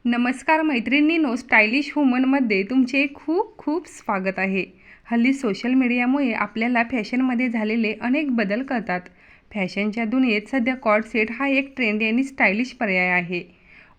नमस्कार मैत्रिणींनो, स्टायलिश वुमनमध्ये तुमचे खूप खूप स्वागत आहे. हल्ली सोशल मीडियामुळे आपल्याला फॅशनमध्ये झालेले अनेक बदल कळतात. फॅशनच्या दुनियेत सध्या कॉर्ड सेट हा एक ट्रेंडी आणि स्टायलिश पर्याय आहे.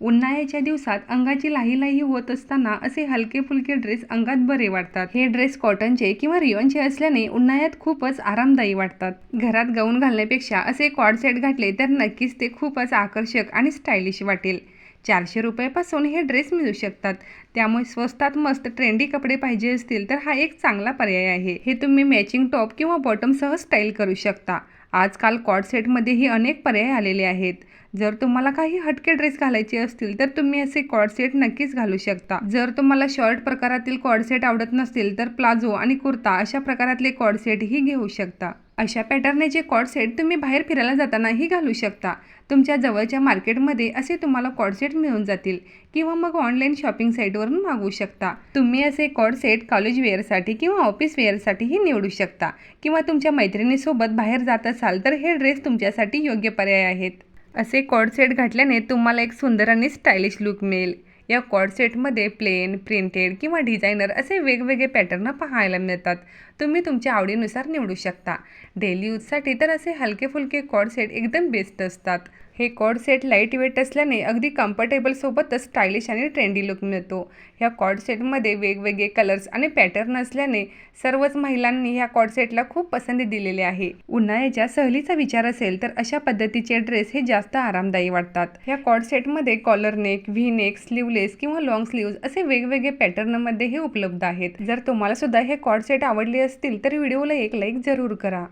उन्हाळ्याच्या दिवसात अंगाची लाही होत असताना असे हलके फुलके ड्रेस अंगात बरे वाटतात. हे ड्रेस कॉटनचे किंवा रियॉनचे असल्याने उन्हाळ्यात खूपच आरामदायी वाटतात. घरात गाऊन घालण्यापेक्षा असे कॉर्ड सेट घातले तर नक्कीच ते खूपच आकर्षक आणि स्टायलिश वाटेल. 400 रुपयापासून हे ड्रेस मिळू शकतात. त्यामुळे स्वस्तात मस्त ट्रेंडी कपडे पाहिजे असतील तर हा एक चांगला पर्याय आहे. हे तुम्ही मॅचिंग टॉप किंवा बॉटमसह स्टाईल करू शकता. आजकाल कॉर्ड सेटमध्येही अनेक पर्याय आलेले आहेत. जर तुम्हाला काही हटके ड्रेस घालायचे असतील तर तुम्ही असे कॉर्ड सेट नक्कीच घालू शकता. जर तुम्हाला शॉर्ट प्रकारातील कॉर्ड सेट आवडत नसतील तर प्लाझो आणि कुर्ता अशा प्रकारातले कॉर्ड सेटही घेऊ शकता. अशा पॅटर्नचे कॉर्ड सेट तुम्ही बाहेर फिरायला जातानाही घालू शकता. तुमच्या जवळच्या मार्केटमध्ये असे तुम्हाला कॉर्ड सेट मिळून जातील किंवा मग ऑनलाईन शॉपिंग साईटवरून मागवू शकता. तुम्ही असे कॉर्ड सेट कॉलेज वेअरसाठी किंवा ऑफिस वेअरसाठीही निवडू शकता किंवा तुमच्या मैत्रिणीसोबत बाहेर जात असाल तर हे ड्रेस तुमच्यासाठी योग्य पर्याय आहेत. असे कॉर्ड सेट घातल्याने तुम्हाला एक सुंदर आणि स्टायलिश लुक मिळेल. या कॉर्ड सेटमध्ये प्लेन, प्रिंटेड किंवा डिझायनर असे वेगवेगळे पॅटर्न पाहायला मिळतात. तुम्ही तुमच्या आवडीनुसार निवडू शकता. डेली यूजसाठी तर असे हलके फुलके कॉर्ड सेट एकदम बेस्ट असतात. हे कॉर्ड सेट लाईट वेट असल्याने अगदी कम्फर्टेबल सोबतच स्टायलिश आणि ट्रेंडी लुक मिळतो. ह्या कॉर्ड सेटमध्ये वेगवेगळे कलर्स आणि पॅटर्न असल्याने सर्वच महिलांनी ह्या कॉर्ड सेटला खूप पसंती दिलेली आहे. उन्हाळ्याच्या सहलीचा विचार असेल तर अशा पद्धतीचे ड्रेस हे जास्त आरामदायी वाटतात. ह्या कॉर्ड सेटमध्ये collar neck, V neck, sleeveless किंवा लॉंग स्लीव्ज असे वेगवेगळे पॅटर्नमध्ये हे उपलब्ध आहेत. जर तुम्हाला सुद्धा हे कॉर्ड सेट आवडले असतील तर व्हिडिओला एक लाईक जरूर करा.